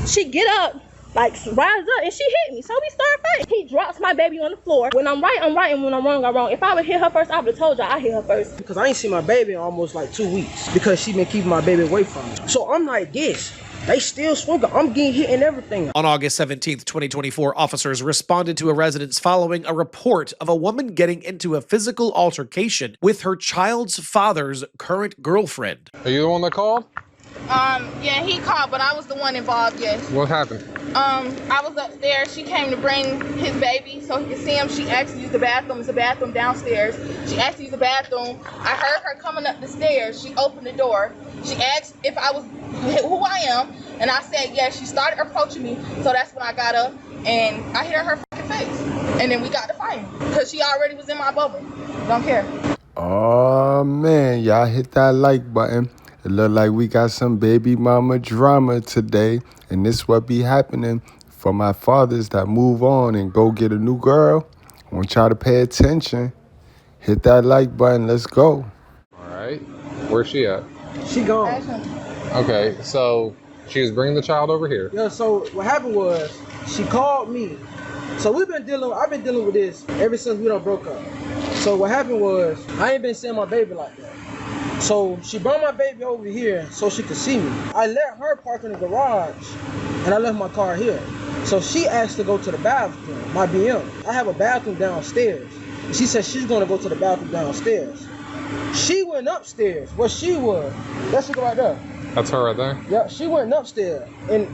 She get up, like rise up, and she hit me. So we start fighting. He drops my baby on the floor. When I'm right, I'm right, and when I'm wrong, I'm wrong. If I would hit her first, I would have told y'all I hit her first. Because I ain't seen my baby in almost like 2 weeks because she been keeping my baby away from me. So I'm like this. They still swinging. I'm getting hit and everything. On August 17th, 2024, officers responded to a residence following a report of a woman getting into a physical altercation with her child's father's current girlfriend. Are you the one that called? Yeah, he called, but I was the one involved, yes. What happened? I was upstairs. She came to bring his baby so he could see him. She asked to use the bathroom. It's a bathroom downstairs. She asked to use the bathroom. I heard her coming up the stairs. She opened the door. She asked if I was who I am, and I said yes. She started approaching me, so that's when I got up and I hit her fucking face. And then we got to fighting because she already was in my bubble. Don't care. Oh man, y'all hit that like button. It look like we got some baby mama drama today, and this what be happening for my fathers that move on and go get a new girl. I want y'all to pay attention. Hit that like button. Let's go. All right. Where's she at? She gone. Okay, so she was bringing the child over here. Yeah, so what happened was she called me. So I've been dealing with this ever since we done broke up. So what happened was I ain't been seeing my baby like that. So she brought my baby over here so she could see me. I let her park in the garage and I left my car here. So she asked to go to the bathroom, my BM. I have a bathroom downstairs. She said she's gonna go to the bathroom downstairs. She went upstairs where she was. That's her right there. That's her right there? Yeah, she went upstairs and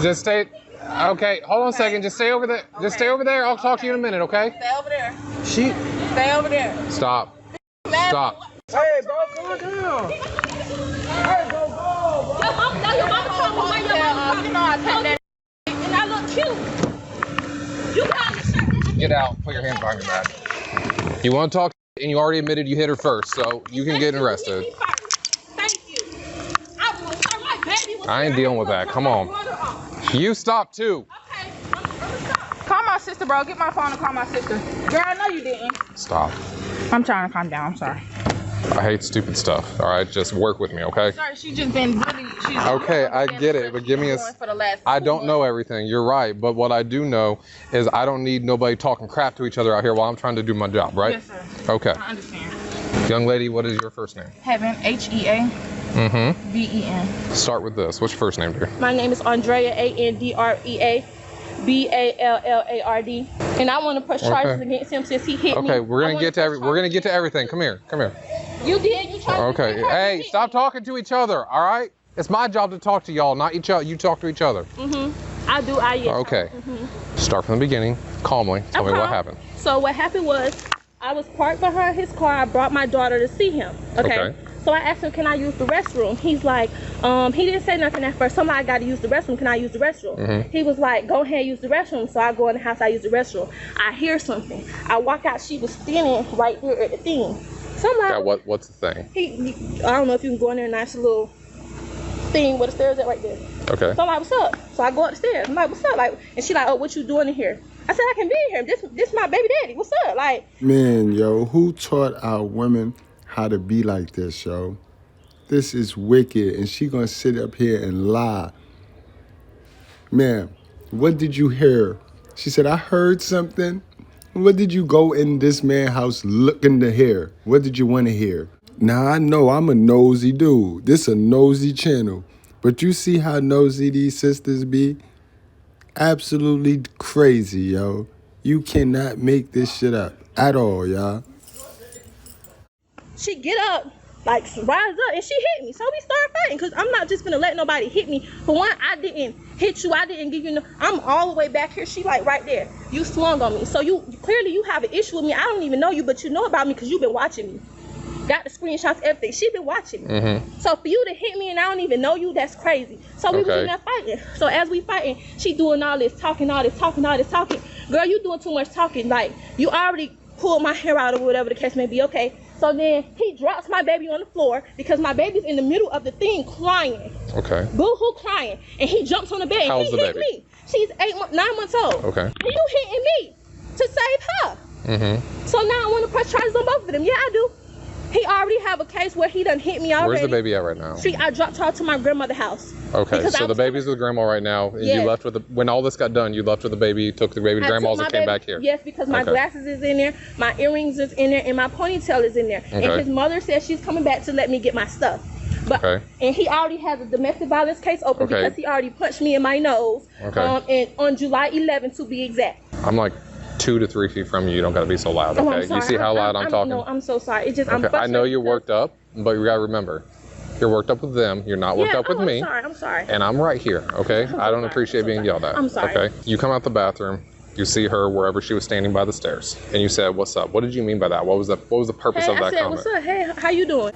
just stay. Okay, hold on a second. Just stay over there. Okay. Just stay over there. I'll talk to you in a minute, okay? Stay over there. Stay over there. Stop. Stop. Hey, bro, calm down. Hey, bro, go. Your mama told me where your mama You know I take that. and I look cute. You got the shirt. Get out. Put your hands behind your back. You want to talk, and you already admitted you hit her first, so you can get arrested. Thank you. I will hurt my baby. I ain't dealing with that. Come on. You stop too. Okay, I'm gonna stop. Call my sister, bro. Get my phone and call my sister. Girl, I know you didn't. Stop. I'm trying to calm down. I'm sorry. I hate stupid stuff. All right, just work with me, okay? Sorry, she just been really. Okay, I get it, but give me a. I don't know everything. You're right, but what I do know is I don't need nobody talking crap to each other out here while I'm trying to do my job, right? Yes, sir. Okay. I understand. Young lady, what is your first name? Heaven, H-E-A. Mm-hmm. B-E-N. Start with this. What's your first name, dear? My name is Andrea, Andrea Ballard, and I want to press charges against him since he hit me. Okay, we're gonna get to everything. Come here. You did. You tried. Okay. Hey, stop talking to each other. All right. It's my job to talk to y'all, not each other. You talk to each other. I do. Okay. Start from the beginning, calmly. Tell me what happened. So what happened was, I was parked behind his car. I brought my daughter to see him. Okay. So I asked him, can I use the restroom? He's like, he didn't say nothing at first. Somebody got to use the restroom. Can I use the restroom? He was like, go ahead, use the restroom. So I go in the house, I use the restroom. I hear something. I walk out, she was standing right there at the thing. So I'm like, yeah, what's the thing? I don't know if you can go in there, nice little thing where the stairs at right there. Okay. So I'm like, what's up? So I go upstairs. I'm like, what's up? Like, and she like, oh, what you doing in here? I said, I can be in here. This my baby daddy. What's up? Like, Man, yo, who taught our women how to be like this, yo? This is wicked, and she gonna sit up here and lie. Ma'am, what did you hear? She said, I heard something. What did you go in this man's house looking to hear? What did you want to hear? Now, I know I'm a nosy dude. This a nosy channel. But you see how nosy these sisters be? Absolutely crazy, yo. You cannot make this shit up at all, y'all. she get up, like rise up, and she hit me. So we start fighting, because I'm not just gonna let nobody hit me. For one, I didn't hit you, I didn't give you no, I'm all the way back here, she like right there. You swung on me, so you clearly you have an issue with me. I don't even know you, but you know about me because you've been watching me. Got the screenshots, everything. She been watching me. Mm-hmm. So for you to hit me and I don't even know you, that's crazy. So we was in there fighting. So as we fighting, she doing all this talking. Girl, you doing too much talking. Like, you already pulled my hair out or whatever the case may be. Okay. So then he drops my baby on the floor because my baby's in the middle of the thing crying. Okay. Boo-hoo crying. And he jumps on the bed. How's he the hit baby? me. She's 9 months old. Okay. And you hitting me to save her. Mm-hmm. So now I want to press charges on both of them. Yeah, I do. He already have a case where he done hit me already. Where's the baby at right now? I dropped her to my grandmother's house. Okay, so the baby's with grandma right now. And you left with when all this got done, you left with the baby, took the baby to grandma's and came back here. Yes, because my glasses is in there, my earrings is in there, and my ponytail is in there. And his mother says she's coming back to let me get my stuff. But and he already has a domestic violence case open because he already punched me in my nose. And on July 11th to be exact. I'm like 2 to 3 feet from you. You don't gotta be so loud, okay? You see how loud I'm talking? No, I'm so sorry. It's just I know you're worked up, but you gotta remember, you're worked up with them. You're not worked up with me. I'm sorry. And I'm right here, okay? I don't appreciate being yelled at. I'm sorry. Okay? You come out the bathroom. You see her wherever she was standing by the stairs, and you said, "What's up?" What did you mean by that? What was the purpose of that comment? What's up? Hey, how you doing?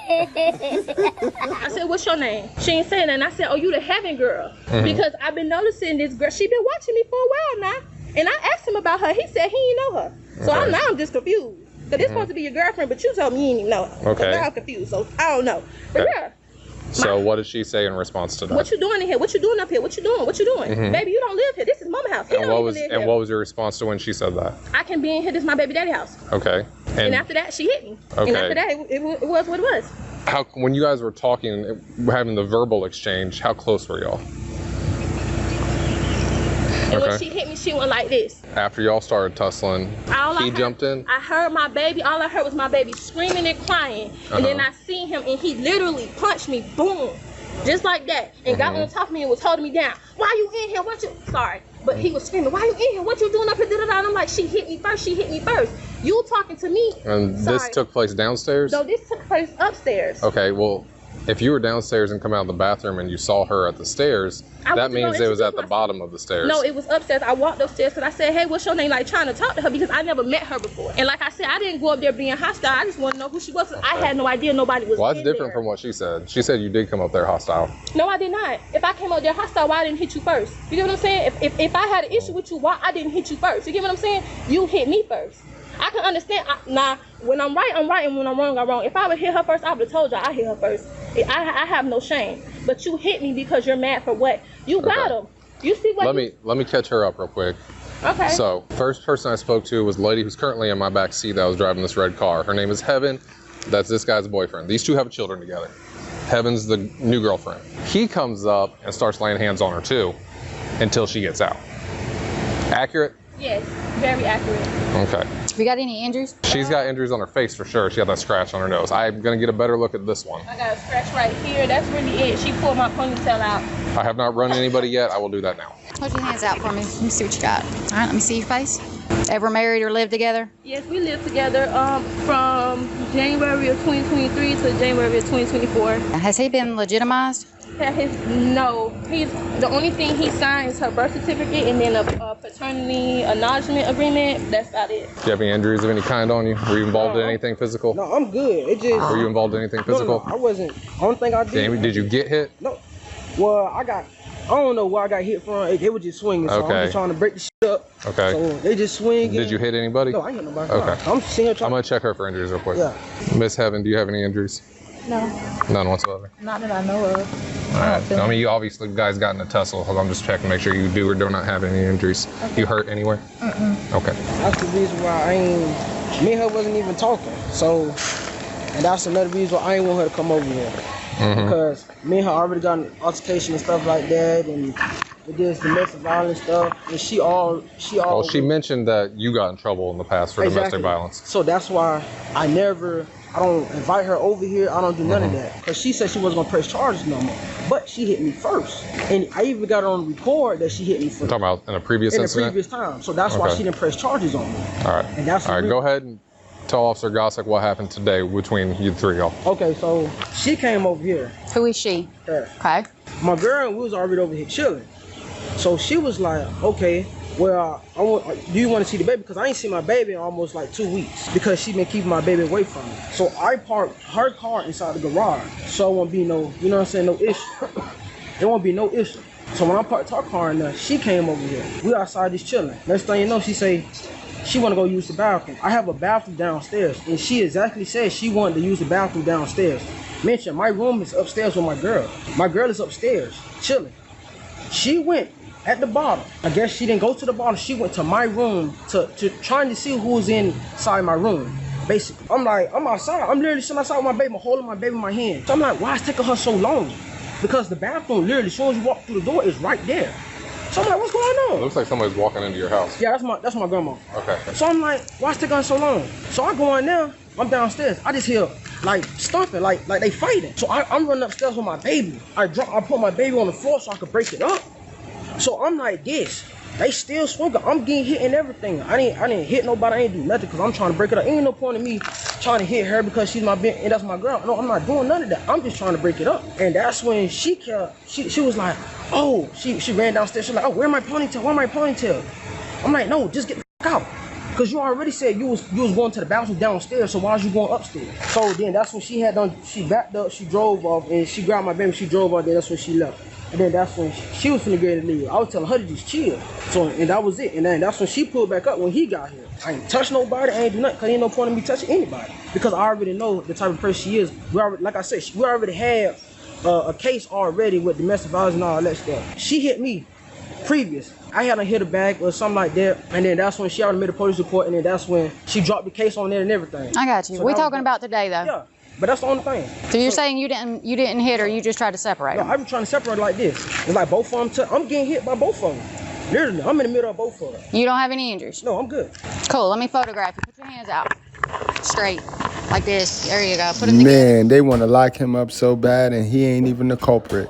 I said, what's your name? She ain't saying that. And I said, oh, you the heaven girl. Because I've been noticing this girl. She been watching me for a while now. And I asked him about her. He said he didn't know her. So I'm just confused. Because this supposed to be your girlfriend, but you told me you didn't even know her. Okay. So now I'm confused. So I don't know. But yeah. So what did she say in response to that? What you doing in here? What you doing up here? What you doing? What you doing? Baby, you don't live here. This is mama house. And what was your response to when she said that? I can be in here. This is my baby daddy house. Okay. And after that, she hit me. Okay. And after that, it was what it was. When you guys were talking, having the verbal exchange, how close were y'all? And when she hit me, she went like this. After y'all started tussling, he jumped in? I heard my baby. All I heard was my baby screaming and crying. And then I seen him, and he literally punched me, boom, just like that. And got on top of me and was holding me down. Why you in here? Sorry. But he was screaming, why you in here? What you doing up here? And I'm like, she hit me first. She hit me first. You talking to me. And this took place downstairs? No, this took place upstairs. Okay, well, if you were downstairs and come out of the bathroom and you saw her at the stairs, that means it was at the bottom of the stairs. No, it was upstairs. I walked upstairs because I said, hey, what's your name? Like, trying to talk to her because I never met her before. And like I said, I didn't go up there being hostile. I just want to know who she was. I had no idea nobody was Well, that's different from what she said. She said you did come up there hostile. No, I did not. If I came up there hostile, why I didn't hit you first? You get what I'm saying? If I had an issue with you, why I didn't hit you first? You get what I'm saying? You hit me first. I can understand. Now, when I'm right, I'm right, and when I'm wrong, I'm wrong. If I would hit her first, I would have told y'all I hit her first. I have no shame. But you hit me because you're mad for what? You got him. You see what? Let me catch her up real quick. Okay. So, first person I spoke to was a lady who's currently in my back seat that was driving this red car. Her name is Heaven. That's this guy's boyfriend. These two have children together. Heaven's the new girlfriend. He comes up and starts laying hands on her too until she gets out. Accurate? Yes, very accurate. Okay. Have you got any injuries? She's got injuries on her face for sure. She had that scratch on her nose. I'm going to get a better look at this one. I got a scratch right here. That's really it. She pulled my ponytail out. I have not run anybody yet. I will do that now. Hold your hands out for me. Let me see what you got. All right, let me see your face. Ever married or lived together? Yes, we lived together from January of 2023 to January of 2024. Has he been legitimized? No, he's the only thing he signed is her birth certificate and then a paternity acknowledgement agreement. That's about it. Do you have any injuries of any kind on you? Were you involved in anything physical? No, I'm good. It just. Were you involved in anything physical? No, I wasn't. Only thing I did. Jamie, did you get hit? No. Well, I don't know where I got hit from. They were just swinging, so I'm just trying to break the shit up. Okay. So they just swing. Did you hit anybody? No, I ain't hit nobody. Okay. I'm seeing her. I'm gonna check her for injuries real quick. Yeah. Miss Heaven, do you have any injuries? No. None whatsoever? Not that I know of. All right. I mean, you obviously guys got in a tussle. I'm just checking to make sure you do or do not have any injuries. Okay. You hurt anywhere? Okay. That's the reason why me and her wasn't even talking. So, and that's another reason why I ain't want her to come over here. Because me and her already got an altercation and stuff like that, and it is domestic violence stuff. And she Well, she mentioned that you got in trouble in the past for domestic violence. So that's why I don't invite her over here. I don't do none of that. Because she said she wasn't going to press charges no more. But she hit me first. And I even got on record that she hit me first. You're talking about in a previous incident? In a previous time. So that's why she didn't press charges on me. All right. And that's all right, go ahead and tell Officer Gossick what happened today between you three y'all. Okay, so she came over here. Who is she? Her. Okay. My girl, we was already over here chilling. So she was like, okay, well, do you want to see the baby? Because I ain't seen my baby in almost like 2 weeks because she been keeping my baby away from me. So I parked her car inside the garage. So it won't be no, you know what I'm saying, no issue. There won't be no issue. So when I parked her car in there, she came over here. We outside just chilling. Next thing you know, she say, she want to go use the bathroom. I have a bathroom downstairs. And she exactly said she wanted to use the bathroom downstairs. Mention, my room is upstairs with my girl. My girl is upstairs, chilling. She went at the bottom. I guess she didn't go to the bottom. She went to my room to trying to see who was inside my room. Basically, I'm outside. I'm literally sitting outside with my baby, holding my baby in my hand. So I'm like, why is it taking her so long? Because the bathroom, literally, as soon as you walk through the door, is right there. So I'm like, what's going on? It looks like somebody's walking into your house. Yeah, that's my grandma. Okay. So I'm like, why is it taking her so long? So I go in there. I'm downstairs. I just hear like stomping, like they fighting. So I'm running upstairs with my baby. I put my baby on the floor so I could break it up. So I'm like this. They still swinging. I'm getting hit and everything. I didn't hit nobody. I ain't do nothing because I'm trying to break it up. Ain't no point in me trying to hit her because she's my bitch and that's my girl. No, I'm not doing none of that. I'm just trying to break it up. And that's when she was like, oh, she ran downstairs. She's like, oh, where my ponytail? Where my ponytail? I'm like, no, just get the fuck out. Because you already said you was going to the bathroom downstairs, so why was you going upstairs? So then that's when she backed up, she drove off, and she grabbed my baby, she drove off, then that's when she left. And then that's when she was finna get ready to leave. I was telling her to just chill. So, and that was it. And then that's when she pulled back up when he got here. I ain't touch nobody, I ain't do nothing, because ain't no point in me touching anybody. Because I already know the type of person she is. Like I said, we already had a case already with domestic violence and all that stuff. She hit me previous. I had her hit her back or something like that, and then that's when she already made a police report, and then that's when she dropped the case on there and everything. I got you. So We're talking about today, though. Yeah, but that's the only thing. So you're saying you didn't hit her, you just tried to separate No, her? I was trying to separate her like this. It's like both of them, I'm getting hit by both of them. Literally, I'm in the middle of both of them. You don't have any injuries? No, I'm good. Cool, let me photograph you. Put your hands out. Straight. Like this. There you go. Put them together. Man, they want to lock him up so bad, and he ain't even the culprit.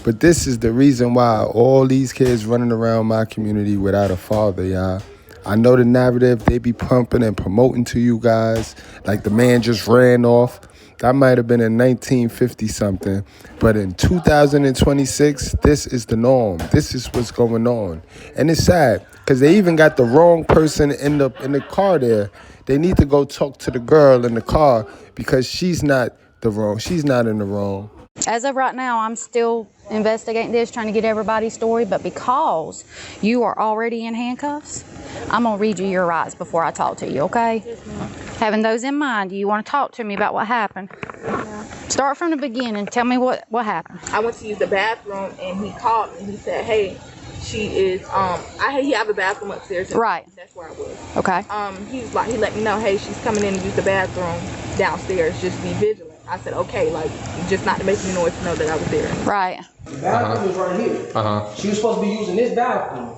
But this is the reason why all these kids running around my community without a father, y'all. I know the narrative they be pumping and promoting to you guys, like the man just ran off. That might have been in 1950-something. But in 2026, this is the norm. This is what's going on. And it's sad, because they even got the wrong person in the car there. They need to go talk to the girl in the car because she's not in the wrong. As of right now, I'm still investigating this, trying to get everybody's story, but because you are already in handcuffs, I'm going to read you your rights before I talk to you, okay? Yes, ma'am. Having those in mind, do you want to talk to me about what happened? Yeah. Start from the beginning. Tell me what happened. I went to use the bathroom and he called me. He said, hey, she is, he have a bathroom upstairs. Right. That's where I was. Okay. He let me know, hey, she's coming in to use the bathroom downstairs. Just be vigilant. I said, okay, like, just not to make any noise to know that I was there. Right. The bathroom is right here. She was supposed to be using this bathroom.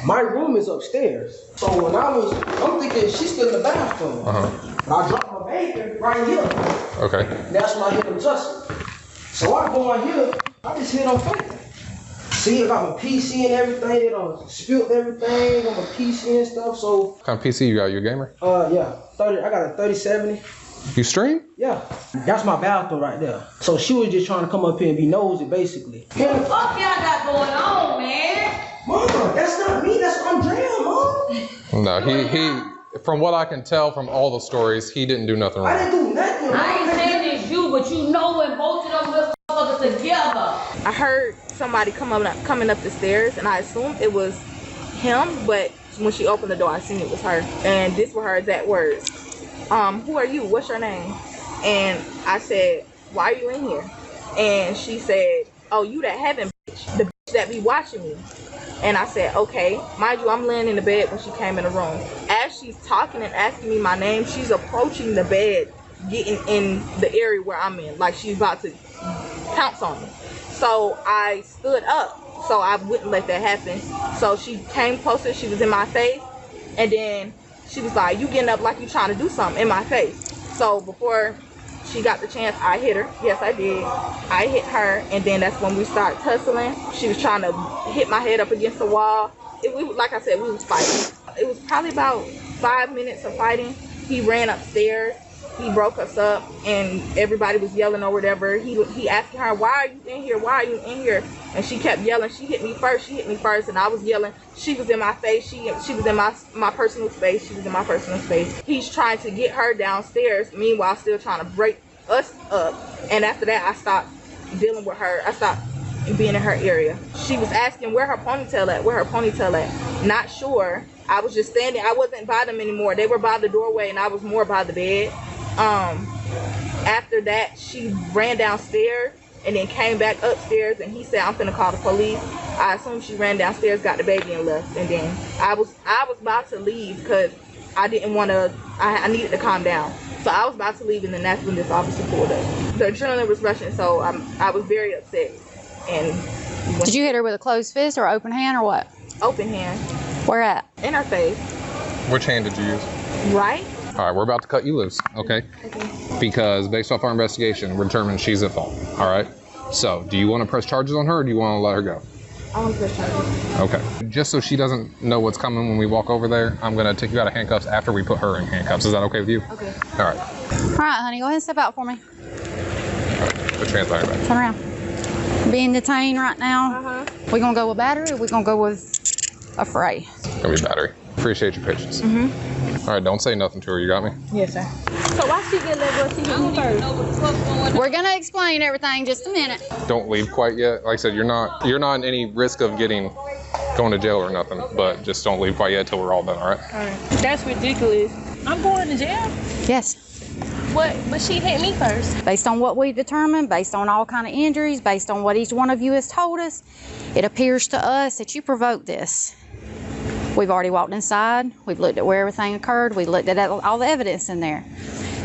My room is upstairs. So when I'm thinking she's still in the bathroom. But I dropped my baby right here. Okay. That's when I hear them tussling. So I go in here, I just hear them fighting. See, I got my PC and everything. They done spilled everything on my PC and stuff. So. What kind of PC you got? You a gamer? Yeah. I got a 3070. You stream? Yeah. That's my bathroom right there. So she was just trying to come up here and be nosy, basically. What the fuck y'all got going on, man? Mama, that's not me. That's Andrea, Mom. No, he. From what I can tell from all the stories, he didn't do nothing wrong. I didn't do nothing. I ain't saying it's you, but you know when both of them motherfuckers together. I heard somebody coming up the stairs, and I assumed it was him, but when she opened the door, I seen it was her. And this were her exact words. Who are you? What's your name? And I said, why are you in here? And she said, oh, you that heaven bitch, the bitch that be watching me. And I said, okay. Mind you, I'm laying in the bed when she came in the room. As she's talking and asking me my name, she's approaching the bed, getting in the area where I'm in, like she's about to pounce on me. So I stood up so I wouldn't let that happen. So she came closer, she was in my face, and then she was like, you getting up like you trying to do something in my face. So before she got the chance, I hit her. Yes, I did. I hit her, and then that's when we started tussling. She was trying to hit my head up against the wall. Like I said, we was fighting. It was probably about 5 minutes of fighting. He ran upstairs. He broke us up, and everybody was yelling or whatever. He asking her, why are you in here? Why are you in here? And she kept yelling. She hit me first. And I was yelling. She was in my face. She was in my personal space. She was in my personal space. He's trying to get her downstairs, meanwhile still trying to break us up. And after that, I stopped dealing with her. I stopped being in her area. She was asking where her ponytail at. Not sure. I was just standing. I wasn't by them anymore. They were by the doorway, and I was more by the bed. After that, she ran downstairs and then came back upstairs, and he said, I'm finna call the police. I assume she ran downstairs, got the baby, and left. And then I was about to leave because I didn't want to. I needed to calm down. So I was about to leave, and then that's when this officer pulled up. The adrenaline was rushing, so I was very upset. And did you hit her with a closed fist or open hand or what? Open hand. Where at? In her face. Which hand did you use? Right. All right, we're about to cut you loose, okay? Because based off our investigation, we're determining she's at fault, all right? So, do you want to press charges on her, or do you want to let her go? I want to press charges. Okay. Just so she doesn't know what's coming when we walk over there, I'm going to take you out of handcuffs after we put her in handcuffs. Is that okay with you? Okay. All right. All right, honey, go ahead and step out for me. All right. Put your hands behind your back. Turn around. Being detained right now. We gonna go with battery, or we gonna go with a fray? It's going to be battery. Appreciate your patience. All right, don't say nothing to her. You got me? Yes, sir. So why she get let go? She hit me first. We're gonna explain everything just a minute. Don't leave quite yet. Like I said, you're not in any risk of going to jail or nothing, but just don't leave quite yet till we're all done, all right? All right. That's ridiculous. I'm going to jail? Yes. What? But she hit me first. Based on what we've determined, based on all kind of injuries, based on what each one of you has told us, it appears to us that you provoked this. We've already walked inside. We've looked at where everything occurred. We looked at all the evidence in there.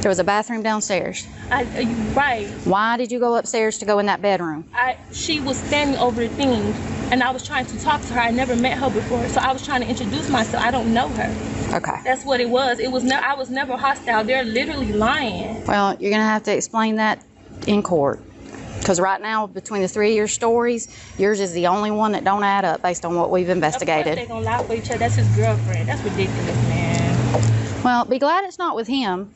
There was a bathroom downstairs. Right. Why did you go upstairs to go in that bedroom? She was standing over the thing, and I was trying to talk to her. I never met her before, so I was trying to introduce myself. I don't know her. Okay. That's what it was. I was never hostile. They're literally lying. Well, you're gonna have to explain that in court. Because right now, between the three of your stories, yours is the only one that don't add up based on what we've investigated. They're gonna lie for each other. That's his girlfriend. That's ridiculous, man. Well, be glad it's not with him,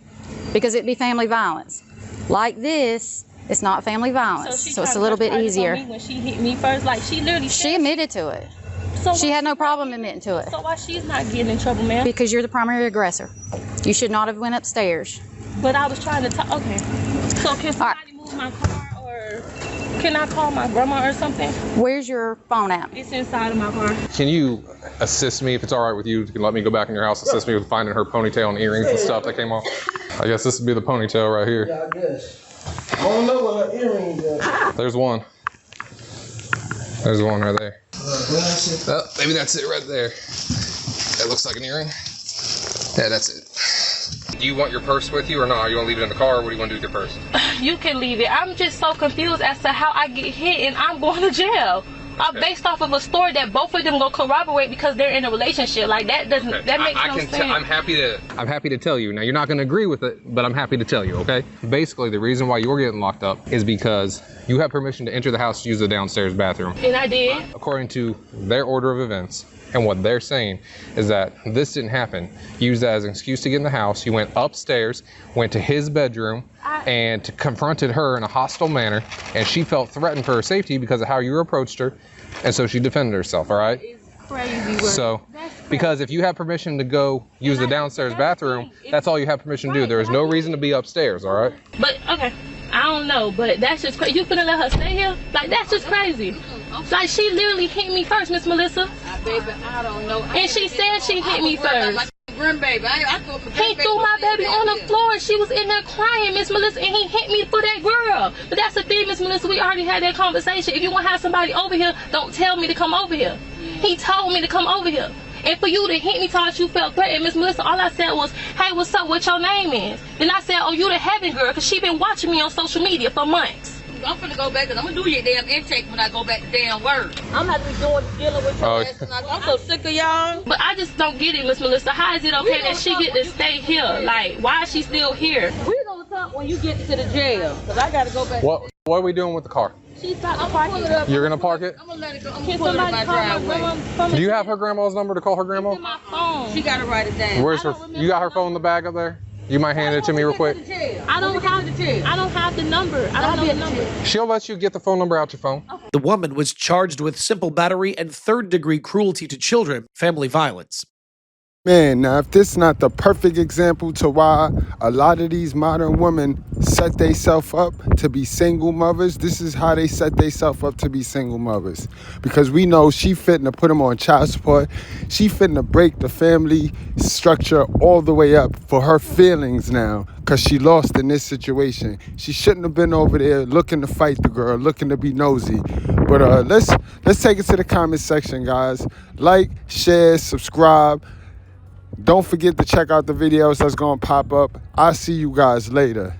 because it'd be family violence. Like this, it's not family violence, so it's a little bit easier. When she hit me first, like she literally. She admitted to it. So she had no problem admitting to it. So why she's not getting in trouble, man? Because you're the primary aggressor. You should not have went upstairs. But I was trying to talk. Okay. So can somebody move my car, or can I call my grandma or something? Where's your phone at? It's inside of my car. Can you assist me, if it's all right with you? You can let me go back in your house, assist me with finding her ponytail and earrings and stuff that came off. I guess this would be the ponytail right here. Yeah, I guess. I don't know what her earrings are. There's one. There's one right there. Oh, maybe that's it right there. That looks like an earring. Yeah, that's it. Do you want your purse with you or not? You want to leave it in the car, or what do you want to do with your purse? You can leave it. I'm just so confused as to how I get hit and I'm going to jail. Based off of a story that both of them gonna corroborate because they're in a relationship. Like that doesn't that makes no sense. I'm happy to tell you. Now you're not gonna agree with it, but I'm happy to tell you, okay? Basically the reason why you're getting locked up is because you have permission to enter the house to use the downstairs bathroom. And I did. According to their order of events. And what they're saying is that this didn't happen. You used that as an excuse to get in the house. You went upstairs, went to his bedroom, and confronted her in a hostile manner. And she felt threatened for her safety because of how you approached her. And so she defended herself, all right? It's crazy. So, because if you have permission to go use the downstairs bathroom, that's all you have permission to do. There is no reason to be upstairs, all right? But, okay, I don't know, but that's just crazy. You finna let her stay here? Like, that's just crazy. Like, she literally hit me first, Miss Melissa. Baby, I don't know. And she said she hit me first. Like grandbaby. He threw my baby on the floor. She was in there crying, Miss Melissa, and he hit me for that girl. But that's the thing, Miss Melissa, we already had that conversation. If you want to have somebody over here, don't tell me to come over here. He told me to come over here. And for you to hit me, thought you felt threatened, Miss Melissa, all I said was, hey, what's up, what your name is? Then I said, oh, you the heaven girl, because she been watching me on social media for months. I'm finna go back, and I'm gonna do your damn intake when I go back to damn work. I'm not dealing with your ass tonight. I'm so sick of y'all. But I just don't get it, Miss Melissa. How is it okay that she get to stay here? Like, why is she still here? We gonna talk when you get to the jail, because I gotta go back. What are we doing with the car? She's about to park it. You're gonna park it? I'm gonna let it go. I'm Can gonna put it in somebody my call my driveway. grandma? Do you have her grandma's number to call her grandma? It's in my phone. She gotta write it down. Where's her? You got her phone in the bag up there? You might hand it to me real quick. I don't have the number. I don't know the number. She'll let you get the phone number out your phone. The woman was charged with simple battery and third-degree cruelty to children, family violence. Man, now if this not the perfect example to why a lot of these modern women set themselves up to be single mothers, this is how they set themselves up to be single mothers. Because we know she fitting to put them on child support. She fitting to break the family structure all the way up for her feelings now, because she lost in this situation. She shouldn't have been over there looking to fight the girl, looking to be nosy. But let's take it to the comment section, guys. Like, share, subscribe. Don't forget to check out the videos that's going to pop up. I'll see you guys later.